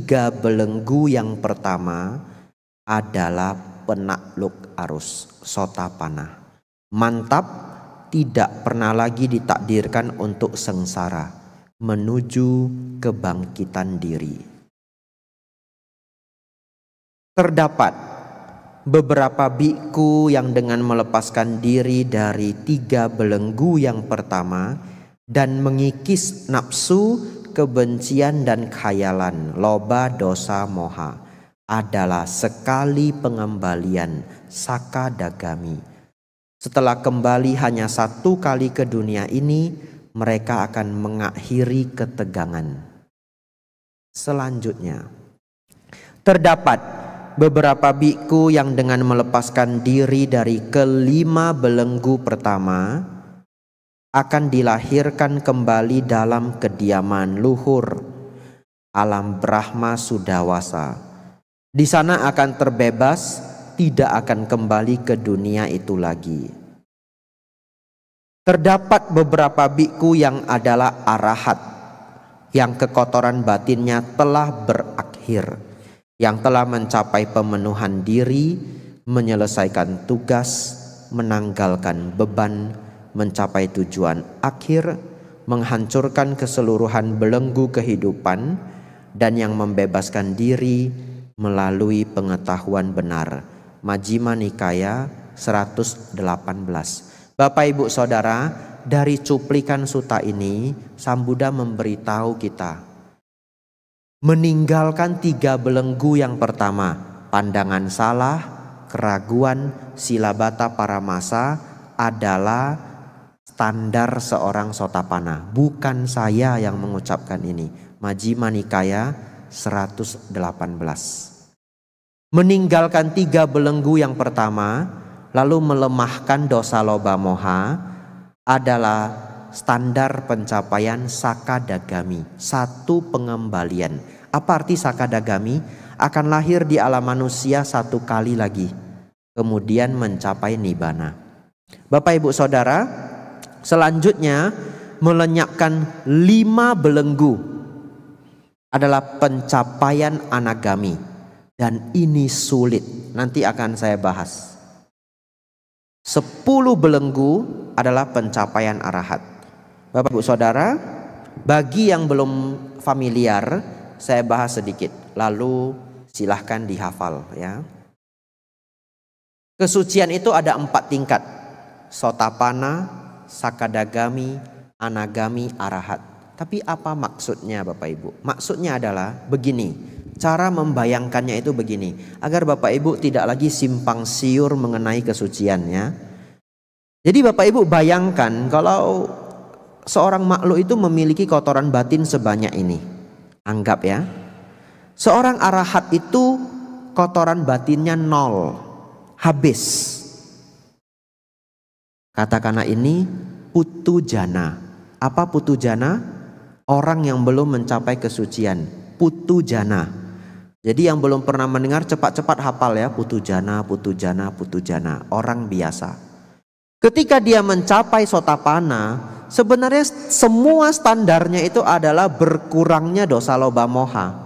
3 belenggu yang pertama adalah penakluk arus, Sotapana. Mantap, tidak pernah lagi ditakdirkan untuk sengsara, menuju kebangkitan diri. Terdapat beberapa biku yang dengan melepaskan diri dari 3 belenggu yang pertama dan mengikis nafsu, kebencian dan khayalan, loba, dosa, moha, adalah sekali pengembalian sakadagami. Setelah kembali hanya 1 kali ke dunia ini, mereka akan mengakhiri ketegangan. Selanjutnya, terdapat beberapa biku yang dengan melepaskan diri dari ke-5 belenggu pertama akan dilahirkan kembali dalam kediaman luhur, alam Brahma Sudawasa. Di sana akan terbebas, tidak akan kembali ke dunia itu lagi. Terdapat beberapa biku yang adalah arahat, yang kekotoran batinnya telah berakhir, yang telah mencapai pemenuhan diri, menyelesaikan tugas, menanggalkan beban, mencapai tujuan akhir, menghancurkan keseluruhan belenggu kehidupan, dan yang membebaskan diri melalui pengetahuan benar. Majjhima Nikaya 118. Bapak Ibu Saudara, dari cuplikan sutta ini Sang Buddha memberitahu kita meninggalkan 3 belenggu yang pertama, pandangan salah, keraguan, silabata paramasa, adalah standar seorang Sotapana. Bukan saya yang mengucapkan ini. Majjhima Nikaya 118. Meninggalkan 3 belenggu yang pertama, lalu melemahkan dosa loba moha, adalah standar pencapaian sakadagami, 1 pengembalian. Apa arti sakadagami? Akan lahir di alam manusia 1 kali lagi, kemudian mencapai nibbana. Bapak Ibu Saudara, selanjutnya melenyapkan 5 belenggu adalah pencapaian anagami, dan ini sulit. Nanti akan saya bahas. 10 belenggu adalah pencapaian arahat. Bapak Ibu Saudara, bagi yang belum familiar, saya bahas sedikit, lalu silahkan dihafal ya. Kesucian itu ada 4 tingkat: Sotapana, sakadagami, anagami, arahat. Tapi apa maksudnya Bapak Ibu? Maksudnya adalah begini, cara membayangkannya itu begini, agar Bapak Ibu tidak lagi simpang siur mengenai kesuciannya. Jadi Bapak Ibu bayangkan kalau seorang makhluk itu memiliki kotoran batin sebanyak ini. Anggap ya, seorang arahat itu kotoran batinnya 0, habis. Katakanlah ini putu jana. Apa putu jana? Orang yang belum mencapai kesucian, putu jana. Jadi yang belum pernah mendengar cepat-cepat hafal ya, putu jana, putu jana, putu jana. Orang biasa. Ketika dia mencapai Sotapana, sebenarnya semua standarnya itu adalah berkurangnya dosa loba moha.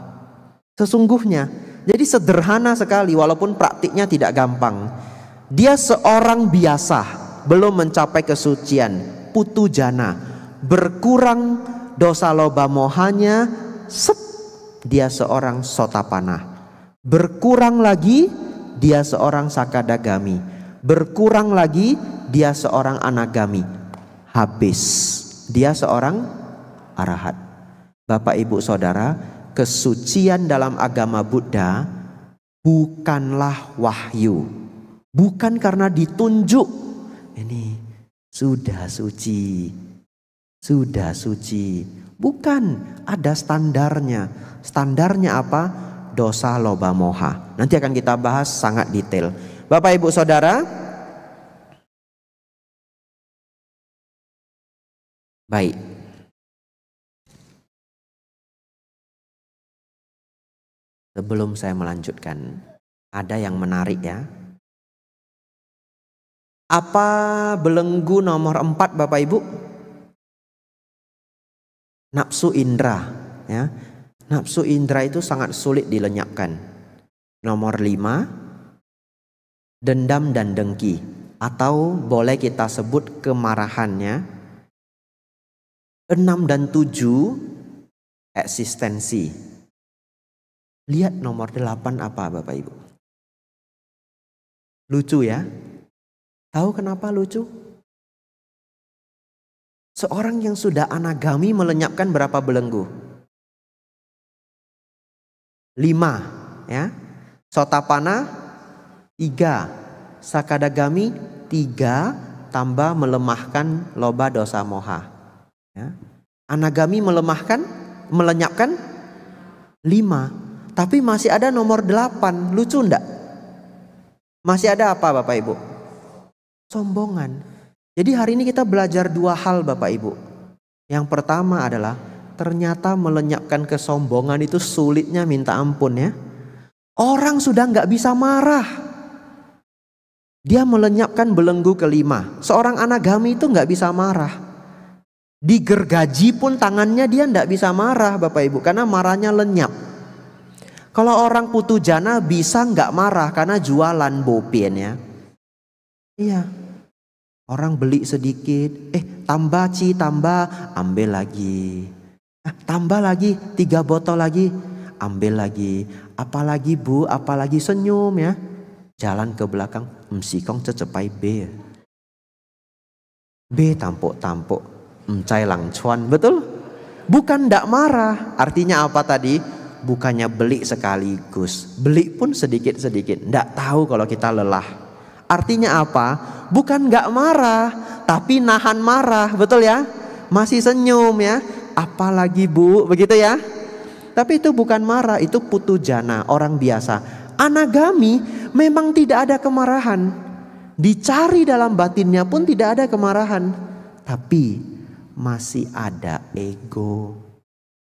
Sesungguhnya, jadi sederhana sekali walaupun praktiknya tidak gampang. Dia seorang biasa, belum mencapai kesucian, putu jana, berkurang dosa loba mohanya, dia seorang Sotapana. Berkurang lagi, dia seorang sakadagami. Berkurang lagi, dia seorang anagami. Habis, dia seorang arahat. Bapak Ibu Saudara, kesucian dalam agama Buddha bukanlah wahyu. Bukan karena ditunjuk, ini sudah suci, sudah suci. Bukan, ada standarnya. Standarnya apa? Dosa loba moha. Nanti akan kita bahas sangat detail. Bapak Ibu Saudara, baik. Sebelum saya melanjutkan, ada yang menarik ya. Apa belenggu nomor 4 Bapak Ibu? Nafsu indra ya. Nafsu indera itu sangat sulit dilenyapkan. Nomor 5, dendam dan dengki, atau boleh kita sebut kemarahannya. 6 dan 7, eksistensi. Lihat nomor 8 apa Bapak Ibu? Lucu ya? Tahu kenapa lucu? Seorang yang sudah anagami melenyapkan berapa belenggu? 5 ya. Sotapana 3, sakadagami 3, tambah melemahkan loba dosa moha ya. Anagami melenyapkan 5, tapi masih ada nomor 8. Lucu enggak? Masih ada apa Bapak Ibu? Sombongan. Jadi hari ini kita belajar 2 hal Bapak Ibu. Yang pertama adalah ternyata melenyapkan kesombongan itu sulitnya minta ampun ya. Orang sudah nggak bisa marah, dia melenyapkan belenggu ke-5. Seorang anagami itu nggak bisa marah. Digergaji pun tangannya dia nggak bisa marah Bapak Ibu, karena marahnya lenyap. Kalau orang putu jana bisa nggak marah karena jualan bopien ya. Iya. Orang beli sedikit, tambah Ci, tambah, ambil lagi. Tambah lagi 3 botol lagi, ambil lagi. Apalagi Bu, apalagi senyum ya. Jalan ke belakang, msikong cecepai B. B tampuk-tampuk, cai lang cuan, betul? Bukan ndak marah, artinya apa tadi? Bukannya beli sekaligus, beli pun sedikit-sedikit, ndak tahu kalau kita lelah. Artinya apa? Bukan nggak marah, tapi nahan marah, betul ya? Masih senyum ya. Apalagi Bu, begitu ya? Tapi itu bukan marah, itu putu jana, orang biasa. Anagami memang tidak ada kemarahan. Dicari dalam batinnya pun tidak ada kemarahan. Tapi masih ada ego.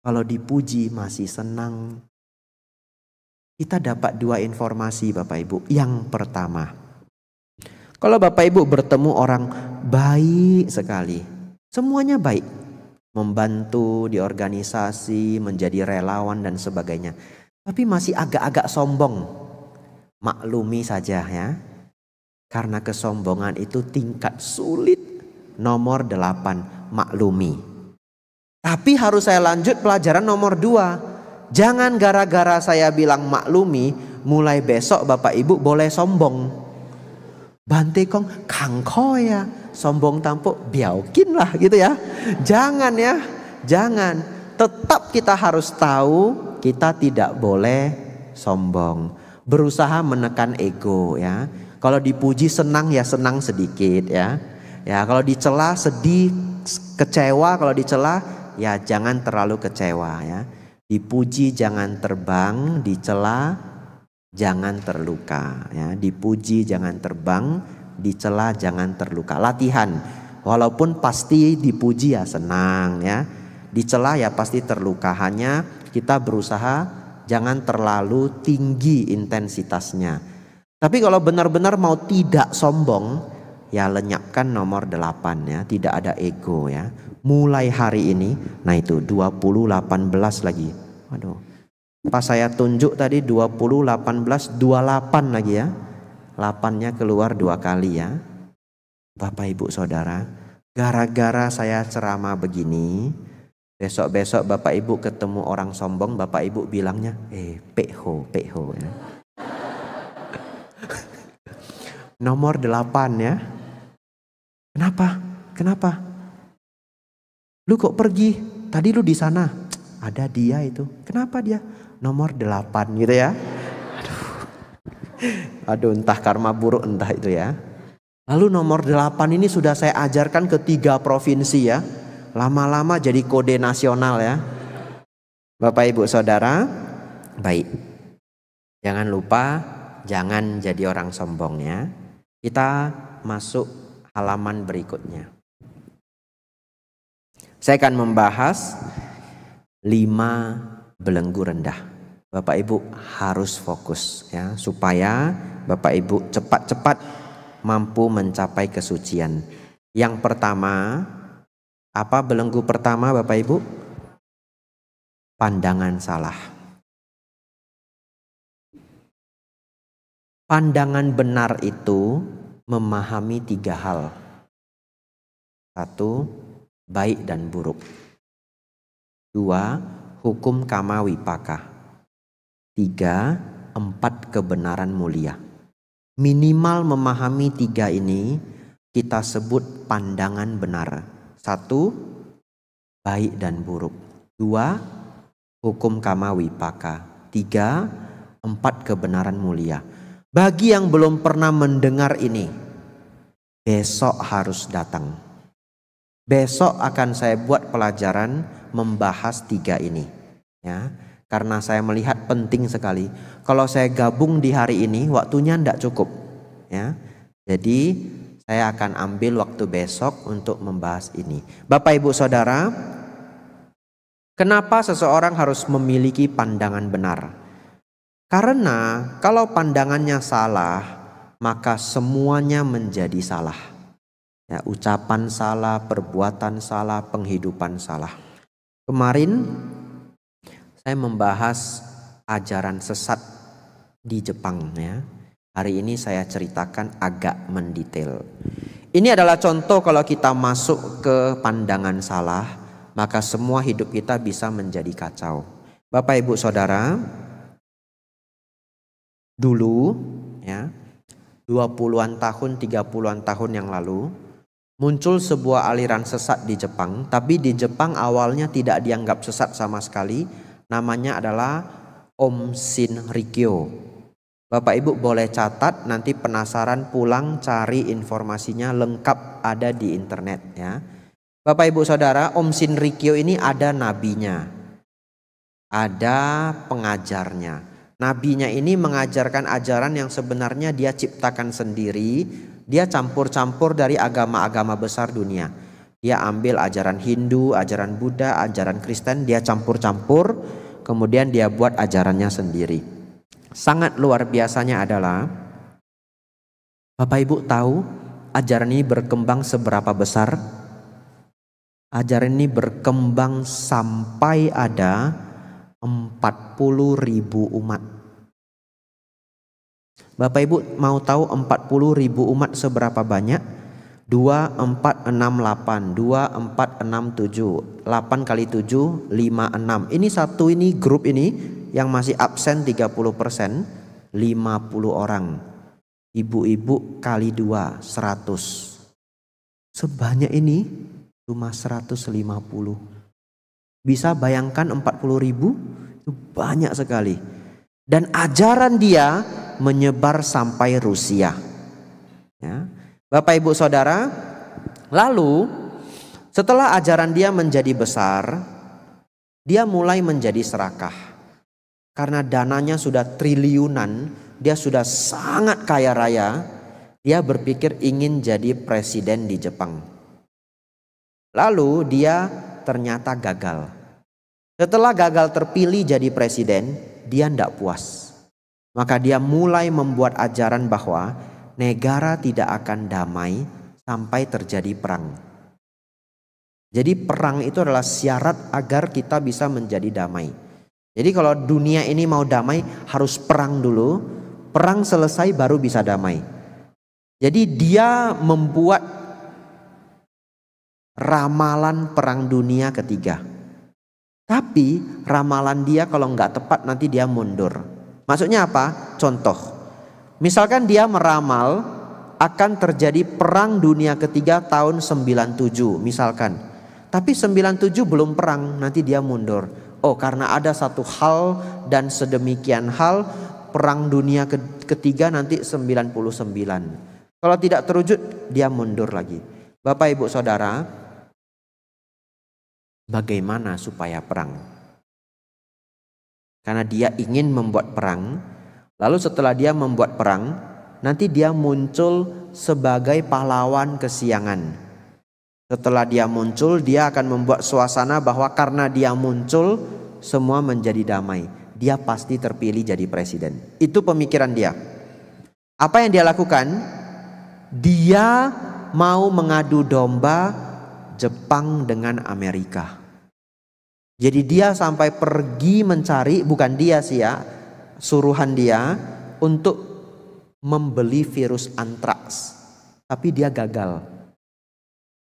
Kalau dipuji masih senang. Kita dapat 2 informasi Bapak Ibu. Yang pertama, kalau Bapak Ibu bertemu orang baik sekali, semuanya baik. Membantu di organisasi, menjadi relawan dan sebagainya. Tapi masih agak-agak sombong. Maklumi saja ya. Karena kesombongan itu tingkat sulit. Nomor 8, maklumi. Tapi harus saya lanjut pelajaran nomor 2. Jangan gara-gara saya bilang maklumi, mulai besok Bapak Ibu boleh sombong. Bante kong kangko ya, sombong tampuk biaukin lah gitu ya. Jangan ya, jangan. Tetap kita harus tahu kita tidak boleh sombong. Berusaha menekan ego ya. Kalau dipuji senang ya senang sedikit ya. Ya kalau dicela sedih, kecewa, kalau dicela ya jangan terlalu kecewa ya. Dipuji jangan terbang, dicela jangan terluka ya. Dipuji jangan terbang, dicela jangan terluka. Latihan. Walaupun pasti dipuji ya senang ya. Dicela ya pasti terluka. Hanya kita berusaha jangan terlalu tinggi intensitasnya. Tapi kalau benar-benar mau tidak sombong, ya lenyapkan nomor 8 ya. Tidak ada ego ya. Mulai hari ini, nah itu 2018 lagi. Waduh. Pas saya tunjuk tadi 20, 18, 28 lagi ya. 8-nya keluar 2 kali ya. Bapak Ibu Saudara, gara-gara saya ceramah begini, besok-besok Bapak Ibu ketemu orang sombong, Bapak Ibu bilangnya, peho ya. Nomor 8 ya. Kenapa? Lu kok pergi? Tadi lu di sana. Ada dia itu. Kenapa dia? Nomor 8 gitu ya. Aduh entah karma buruk entah itu ya. Lalu nomor 8 ini sudah saya ajarkan ke 3 provinsi ya. Lama-lama jadi kode nasional ya. Bapak Ibu Saudara, baik. Jangan lupa jangan jadi orang sombong ya. Kita masuk halaman berikutnya. Saya akan membahas 5 belenggu rendah. Bapak Ibu harus fokus ya, supaya Bapak Ibu cepat-cepat mampu mencapai kesucian. Yang pertama, apa belenggu pertama Bapak Ibu? pandangan salah. Pandangan benar itu memahami 3 hal. 1, baik dan buruk. 2, hukum kama wipaka. 3, 4 kebenaran mulia. Minimal memahami 3 ini kita sebut pandangan benar. 1, baik dan buruk. 2, hukum kama wipaka. 3, 4 kebenaran mulia. Bagi yang belum pernah mendengar ini, besok harus datang. Besok akan saya buat pelajaran membahas 3 ini, ya. Karena saya melihat penting sekali. Kalau saya gabung di hari ini, waktunya tidak cukup, ya. Jadi saya akan ambil waktu besok untuk membahas ini. Bapak Ibu Saudara, kenapa seseorang harus memiliki pandangan benar? Karena kalau pandangannya salah, maka semuanya menjadi salah. Ya, ucapan salah, perbuatan salah, penghidupan salah. Kemarin saya membahas ajaran sesat di Jepang, ya. Hari ini saya ceritakan agak mendetail. Ini adalah contoh kalau kita masuk ke pandangan salah, maka semua hidup kita bisa menjadi kacau. Bapak Ibu Saudara, dulu, ya, 20-an tahun, 30-an tahun yang lalu, muncul sebuah aliran sesat di Jepang. Tapi di Jepang awalnya tidak dianggap sesat sama sekali. Namanya adalah Om Shinrikyo. Bapak Ibu boleh catat, nanti penasaran pulang cari informasinya lengkap, ada di internet, ya. Bapak Ibu Saudara, Om Shinrikyo ini ada nabinya, ada pengajarnya. Nabinya ini mengajarkan ajaran yang sebenarnya dia ciptakan sendiri. Dia campur-campur dari agama-agama besar dunia. Dia ambil ajaran Hindu, ajaran Buddha, ajaran Kristen, dia campur-campur, kemudian dia buat ajarannya sendiri. Sangat luar biasanya adalah, Bapak Ibu tahu ajaran ini berkembang seberapa besar? Ajaran ini berkembang sampai ada 40.000 umat. Bapak Ibu mau tahu 40.000 umat seberapa banyak? 2, 4, 6, 8. 2, 4, 6, 7. 8 kali 7, 5, 6. Ini satu, ini grup ini yang masih absen 30%, 50 orang. Ibu-ibu kali 2, 100. Sebanyak ini cuma 150. Bisa bayangkan 40.000? Itu banyak sekali. Dan ajaran dia menyebar sampai Rusia, ya. Bapak Ibu Saudara, lalu setelah ajaran dia menjadi besar, dia mulai menjadi serakah. Karena dananya sudah triliunan, dia sudah sangat kaya raya, dia berpikir ingin jadi presiden di Jepang. Lalu dia ternyata gagal. Setelah gagal terpilih jadi presiden, dia tidak puas. Maka dia mulai membuat ajaran bahwa negara tidak akan damai sampai terjadi perang. Jadi perang itu adalah syarat agar kita bisa menjadi damai. Jadi kalau dunia ini mau damai harus perang dulu. Perang selesai baru bisa damai. Jadi dia membuat ramalan perang dunia ketiga. Tapi ramalan dia kalau nggak tepat nanti dia mundur. Maksudnya apa? Contoh, misalkan dia meramal akan terjadi perang dunia ketiga tahun 97 misalkan. Tapi 97 belum perang, nanti dia mundur. Oh, karena ada satu hal dan sedemikian hal, perang dunia ketiga nanti 99. Kalau tidak terwujud, dia mundur lagi. Bapak Ibu Saudara, bagaimana supaya perang? Karena dia ingin membuat perang. Lalu setelah dia membuat perang, nanti dia muncul sebagai pahlawan kesiangan. Setelah dia muncul, dia akan membuat suasana bahwa karena dia muncul, semua menjadi damai. Dia pasti terpilih jadi presiden. Itu pemikiran dia. Apa yang dia lakukan? Dia mau mengadu domba Jepang dengan Amerika. Jadi dia sampai pergi mencari, bukan dia sih ya, suruhan dia untuk membeli virus antraks. Tapi dia gagal.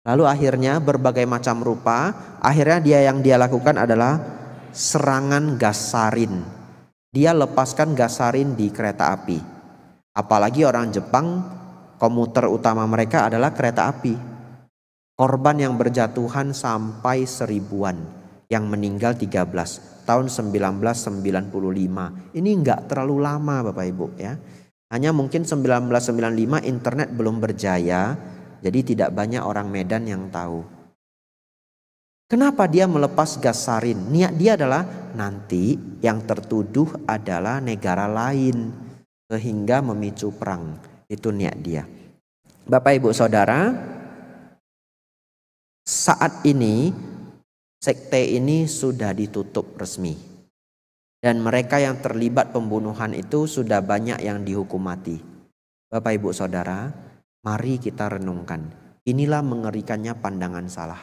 Lalu akhirnya berbagai macam rupa, akhirnya yang dia lakukan adalah serangan gas sarin. Dia lepaskan gas sarin di kereta api. Apalagi orang Jepang, komuter utama mereka adalah kereta api. Korban yang berjatuhan sampai 1000-an, yang meninggal 13 tahun 1995. Ini enggak terlalu lama Bapak Ibu ya. Hanya mungkin 1995 internet belum berjaya, jadi tidak banyak orang Medan yang tahu. Kenapa dia melepas gas sarin? Niat dia adalah nanti yang tertuduh adalah negara lain, sehingga memicu perang. Itu niat dia. Bapak Ibu Saudara, saat ini sekte ini sudah ditutup resmi. Dan mereka yang terlibat pembunuhan itu sudah banyak yang dihukum mati. Bapak Ibu Saudara, mari kita renungkan. Inilah mengerikannya pandangan salah.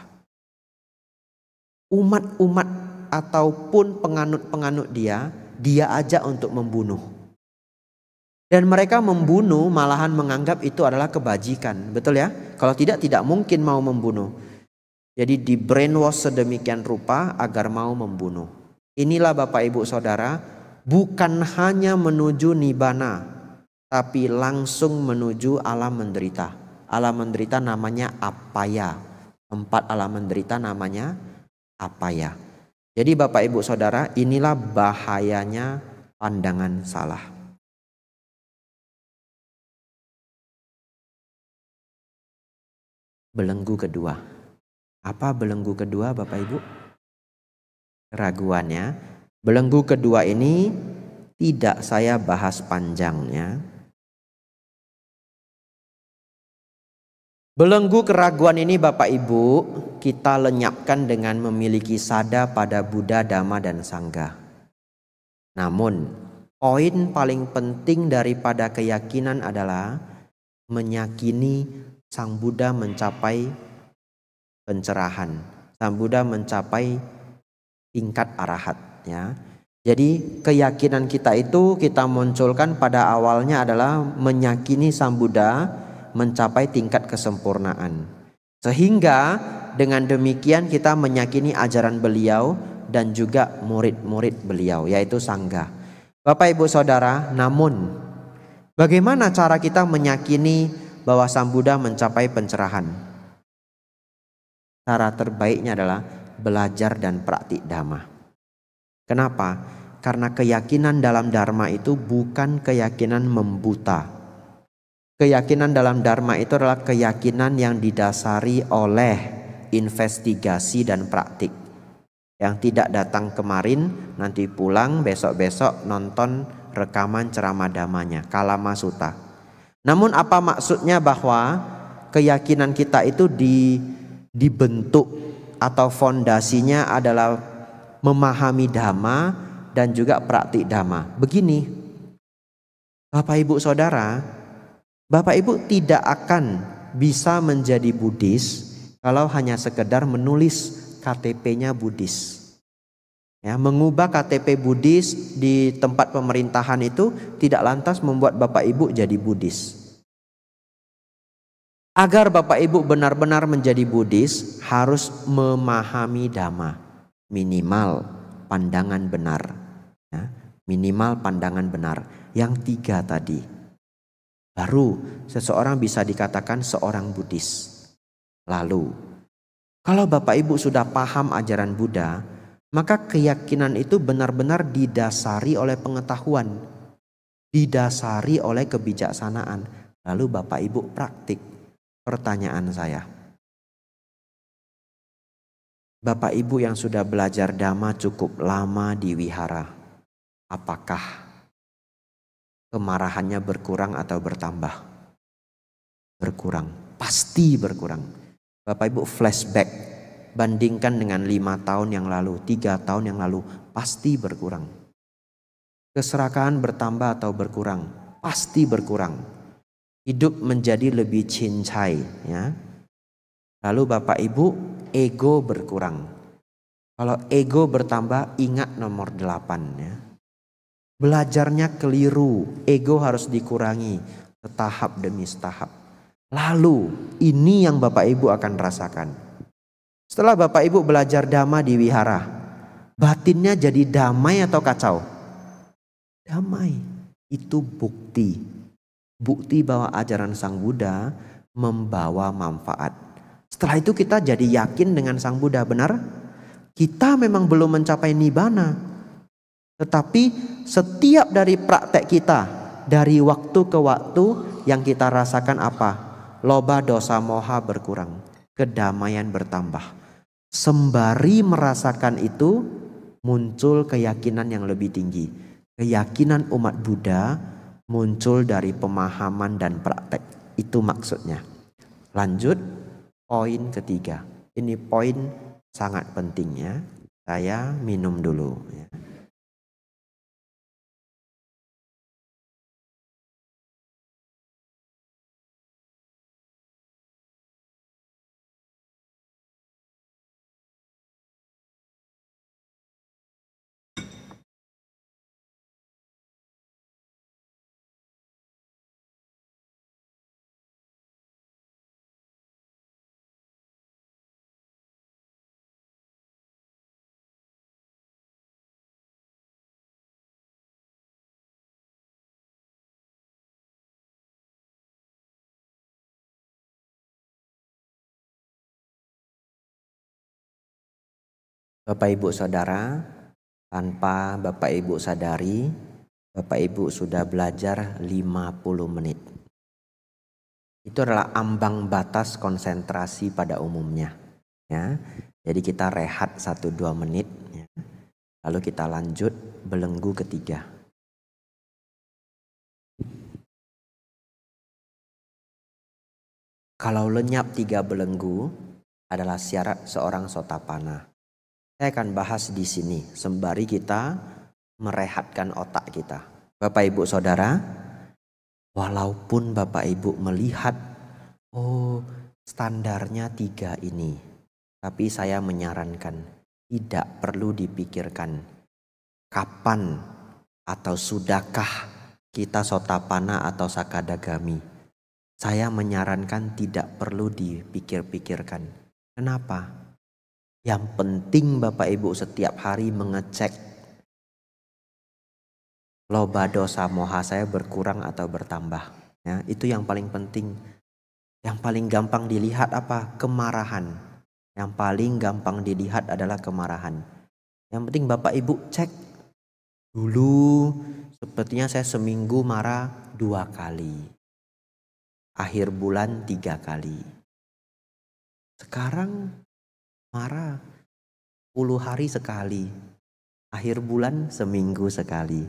Umat-umat ataupun penganut-penganut dia ajak untuk membunuh. Dan mereka membunuh malahan menganggap itu adalah kebajikan. Betul ya? Kalau tidak mungkin mau membunuh. Jadi di brainwash sedemikian rupa agar mau membunuh. Inilah Bapak Ibu Saudara, bukan hanya menuju nibana, tapi langsung menuju alam menderita. Alam menderita namanya apaya. 4 alam menderita namanya apaya. Jadi Bapak Ibu Saudara, inilah bahayanya pandangan salah. Belenggu kedua. Apa belenggu kedua Bapak Ibu? Keraguannya. Belenggu kedua ini tidak saya bahas panjangnya. Belenggu keraguan ini Bapak Ibu kita lenyapkan dengan memiliki sada pada Buddha, Dhamma dan Sangha. Namun poin paling penting daripada keyakinan adalah meyakini Sang Buddha mencapai pencerahan. Sang Buddha mencapai tingkat arahat ya. Jadi keyakinan kita itu kita munculkan pada awalnya adalah meyakini Sang Buddha mencapai tingkat kesempurnaan. Sehingga dengan demikian kita meyakini ajaran beliau dan juga murid-murid beliau yaitu Sangha. Bapak Ibu Saudara, namun bagaimana cara kita meyakini bahwa Sang Buddha mencapai pencerahan? Cara terbaiknya adalah belajar dan praktik dhamma. Kenapa? Karena keyakinan dalam dharma itu bukan keyakinan membuta. Keyakinan dalam dharma itu adalah keyakinan yang didasari oleh investigasi dan praktik. Yang tidak datang kemarin, nanti pulang besok-besok nonton rekaman ceramah dhammanya, Kalama Sutta. Namun apa maksudnya bahwa keyakinan kita itu dibentuk atau fondasinya adalah memahami dhamma dan juga praktik dhamma. Begini, Bapak Ibu Saudara, Bapak Ibu tidak akan bisa menjadi Buddhis kalau hanya sekedar menulis KTP-nya Buddhis. Ya, mengubah KTP Buddhis di tempat pemerintahan itu tidak lantas membuat Bapak Ibu jadi Buddhis. Agar Bapak Ibu benar-benar menjadi Buddhis harus memahami dhamma. Minimal pandangan benar ya, minimal pandangan benar. Yang 3 tadi, baru seseorang bisa dikatakan seorang Buddhis. Lalu kalau Bapak Ibu sudah paham ajaran Buddha, maka keyakinan itu benar-benar didasari oleh pengetahuan, didasari oleh kebijaksanaan. Lalu Bapak Ibu praktik. Pertanyaan saya, Bapak Ibu yang sudah belajar dhamma cukup lama di wihara, apakah kemarahannya berkurang atau bertambah? Berkurang, pasti berkurang. Bapak Ibu flashback, bandingkan dengan 5 tahun yang lalu, 3 tahun yang lalu, pasti berkurang. Keserakahan bertambah atau berkurang? Pasti berkurang. Hidup menjadi lebih cincai ya. Lalu Bapak Ibu ego berkurang. Kalau ego bertambah, ingat nomor 8 ya. Belajarnya keliru, ego harus dikurangi setahap demi setahap. Lalu ini yang Bapak Ibu akan rasakan. Setelah Bapak Ibu belajar dhamma di wihara, batinnya jadi damai atau kacau? Damai. Itu bukti. Bukti bahwa ajaran Sang Buddha membawa manfaat. Setelah itu kita jadi yakin dengan Sang Buddha, benar? Kita memang belum mencapai nibbana. Tetapi setiap dari praktek kita, dari waktu ke waktu yang kita rasakan apa? Loba dosa moha berkurang, kedamaian bertambah. Sembari merasakan itu, muncul keyakinan yang lebih tinggi. Keyakinan umat Buddha muncul dari pemahaman dan praktek. Itu maksudnya. Lanjut, poin ketiga. Ini poin sangat penting ya. Saya minum dulu ya. Bapak Ibu Saudara, tanpa Bapak Ibu sadari, Bapak Ibu sudah belajar 50 menit. Itu adalah ambang batas konsentrasi pada umumnya ya. Jadi kita rehat 1-2 menit ya. Lalu kita lanjut belenggu ketiga. Kalau lenyap 3 belenggu adalah syarat seorang Sotapanna. Saya akan bahas di sini sembari kita merehatkan otak kita. Bapak Ibu Saudara, walaupun Bapak Ibu melihat, oh standarnya 3 ini. Tapi saya menyarankan tidak perlu dipikirkan kapan atau sudahkah kita Sotapanna atau Sakadagami. Saya menyarankan tidak perlu dipikir-pikirkan. Kenapa? Yang penting Bapak Ibu setiap hari mengecek loba dosa moha saya berkurang atau bertambah. Ya, itu yang paling penting. Yang paling gampang dilihat apa? Kemarahan. Yang paling gampang dilihat adalah kemarahan. Yang penting Bapak Ibu cek. Dulu sepertinya saya seminggu marah 2 kali. Akhir bulan 3 kali. Sekarang marah 10 hari sekali. Akhir bulan seminggu sekali.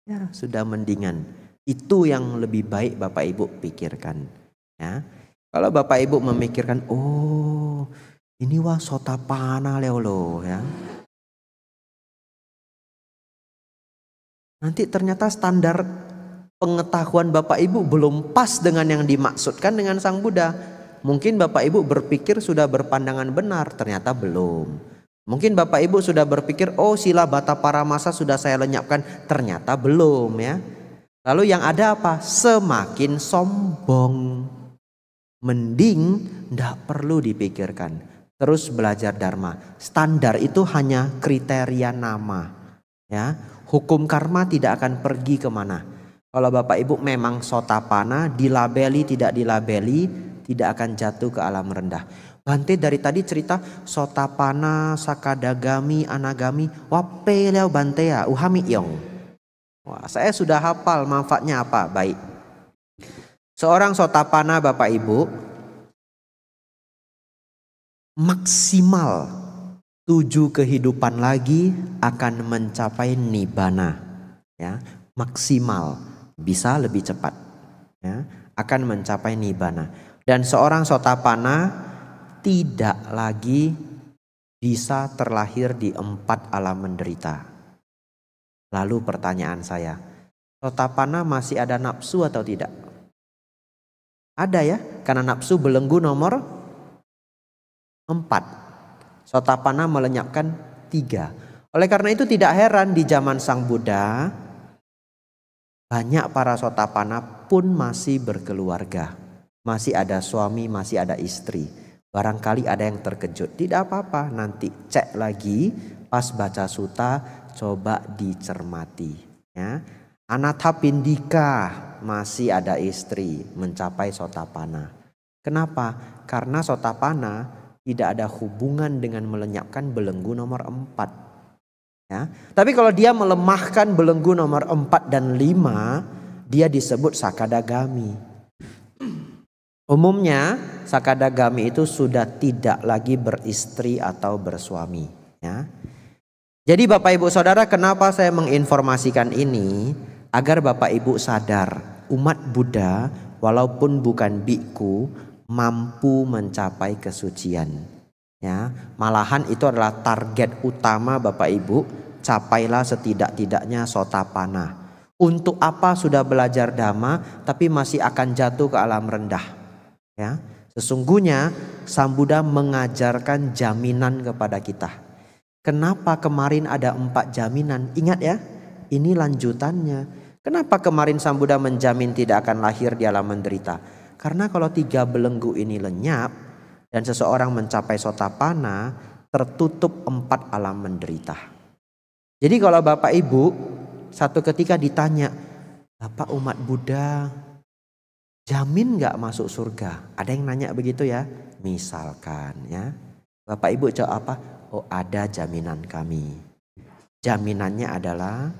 Ya sudah mendingan. Itu yang lebih baik Bapak Ibu pikirkan. Ya. Kalau Bapak Ibu memikirkan, oh ini wah Sotapanna leolo ya. Nanti ternyata standar pengetahuan Bapak Ibu belum pas dengan yang dimaksudkan dengan Sang Buddha. Mungkin Bapak Ibu berpikir sudah berpandangan benar, ternyata belum. Mungkin Bapak Ibu sudah berpikir, oh sila bata paramasa sudah saya lenyapkan, ternyata belum ya. Lalu yang ada apa? Semakin sombong. Mending tidak perlu dipikirkan. Terus belajar dharma. Standar itu hanya kriteria nama. Ya, hukum karma tidak akan pergi kemana. Kalau Bapak Ibu memang Sotapanna, dilabeli tidak dilabeli, tidak akan jatuh ke alam rendah. Bante dari tadi cerita Sotapanna, Sakadagami, Anagami, wape leo Bante ya, uhami yong. Wah, saya sudah hafal manfaatnya apa. Baik. Seorang Sotapanna Bapak Ibu maksimal 7 kehidupan lagi akan mencapai nibbana. Ya, maksimal, bisa lebih cepat. Ya, akan mencapai nibbana. Dan seorang Sotapanna tidak lagi bisa terlahir di 4 alam menderita. Lalu pertanyaan saya, Sotapanna masih ada nafsu atau tidak? Ada ya, karena nafsu belenggu nomor 4. Sotapanna melenyapkan 3. Oleh karena itu tidak heran di zaman Sang Buddha banyak para Sotapana pun masih berkeluarga. Masih ada suami, masih ada istri. Barangkali ada yang terkejut. Tidak apa-apa, nanti cek lagi pas baca suta, coba dicermati. Ya. Anathapindika masih ada istri, mencapai Sotapana. Kenapa? Karena Sotapana tidak ada hubungan dengan melenyapkan belenggu nomor 4. Ya. Tapi kalau dia melemahkan belenggu nomor 4 dan 5, dia disebut Sakadagami. Umumnya Sakadagami itu sudah tidak lagi beristri atau bersuami. Ya. Jadi Bapak Ibu Saudara, kenapa saya menginformasikan ini? Agar Bapak Ibu sadar, umat Buddha walaupun bukan biku mampu mencapai kesucian. Ya, malahan itu adalah target utama Bapak Ibu, capailah setidak-tidaknya Sotapana. Untuk apa sudah belajar Dhamma tapi masih akan jatuh ke alam rendah? Ya, sesungguhnya Sang Buddha mengajarkan jaminan kepada kita. Kenapa kemarin ada 4 jaminan? Ingat ya, ini lanjutannya. Kenapa kemarin Sang Buddha menjamin tidak akan lahir di alam menderita? Karena kalau 3 belenggu ini lenyap dan seseorang mencapai Sotapana, tertutup 4 alam menderita. Jadi kalau Bapak Ibu satu ketika ditanya, Bapak umat Buddha, jamin gak masuk surga? Ada yang nanya begitu ya? Misalkan ya. Bapak Ibu jawab apa? Oh, ada jaminan kami. Jaminannya adalah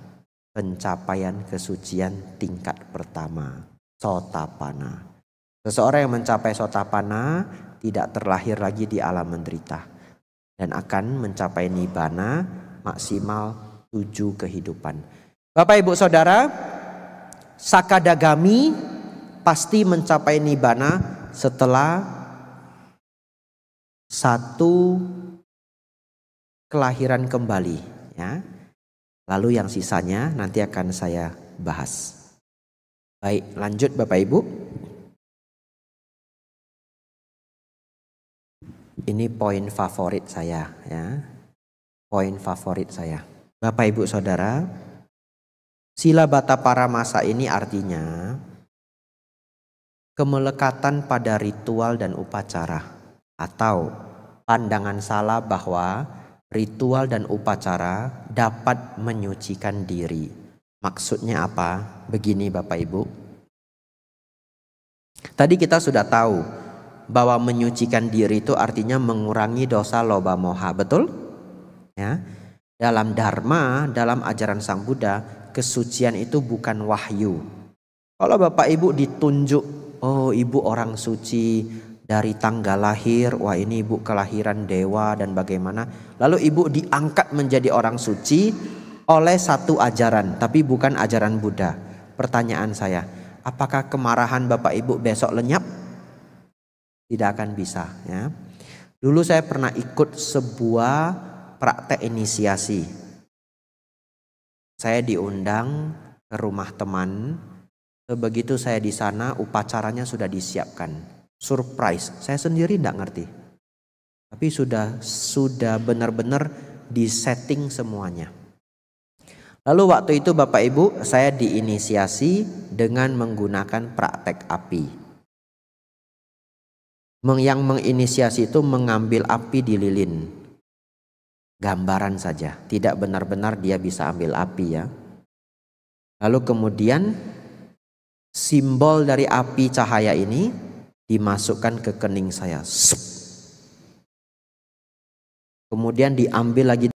pencapaian kesucian tingkat pertama, Sotapana. Seseorang yang mencapai Sotapana tidak terlahir lagi di alam menderita dan akan mencapai Nibbana maksimal 7 kehidupan. Bapak Ibu Saudara, Sakadagami pasti mencapai Nibbana setelah 1 kelahiran kembali, ya. Lalu yang sisanya nanti akan saya bahas. Baik, lanjut Bapak Ibu. Ini poin favorit saya, ya. Poin favorit saya. Bapak Ibu Saudara, Sila Bata Paramasa ini artinya kemelekatan pada ritual dan upacara, atau pandangan salah bahwa ritual dan upacara dapat menyucikan diri. Maksudnya apa? Begini Bapak Ibu. Tadi kita sudah tahu bahwa menyucikan diri itu artinya mengurangi dosa loba moha, betul? Ya. Dalam Dharma, dalam ajaran Sang Buddha, kesucian itu bukan wahyu. Kalau Bapak Ibu ditunjuk, oh ibu orang suci dari tanggal lahir, wah ini ibu kelahiran dewa dan bagaimana. Lalu ibu diangkat menjadi orang suci oleh satu ajaran, tapi bukan ajaran Buddha. Pertanyaan saya, apakah kemarahan Bapak Ibu besok lenyap? Tidak akan bisa, ya. Dulu saya pernah ikut sebuah praktek inisiasi. Saya diundang ke rumah teman. Begitu saya di sana, upacaranya sudah disiapkan. Surprise, saya sendiri tidak ngerti. Tapi sudah benar-benar disetting semuanya. Lalu waktu itu Bapak Ibu, saya diinisiasi dengan menggunakan praktek api. Yang menginisiasi itu mengambil api di lilin. Gambaran saja, tidak benar-benar dia bisa ambil api, ya. Lalu kemudian simbol dari api cahaya ini dimasukkan ke kening saya. Kemudian diambil lagi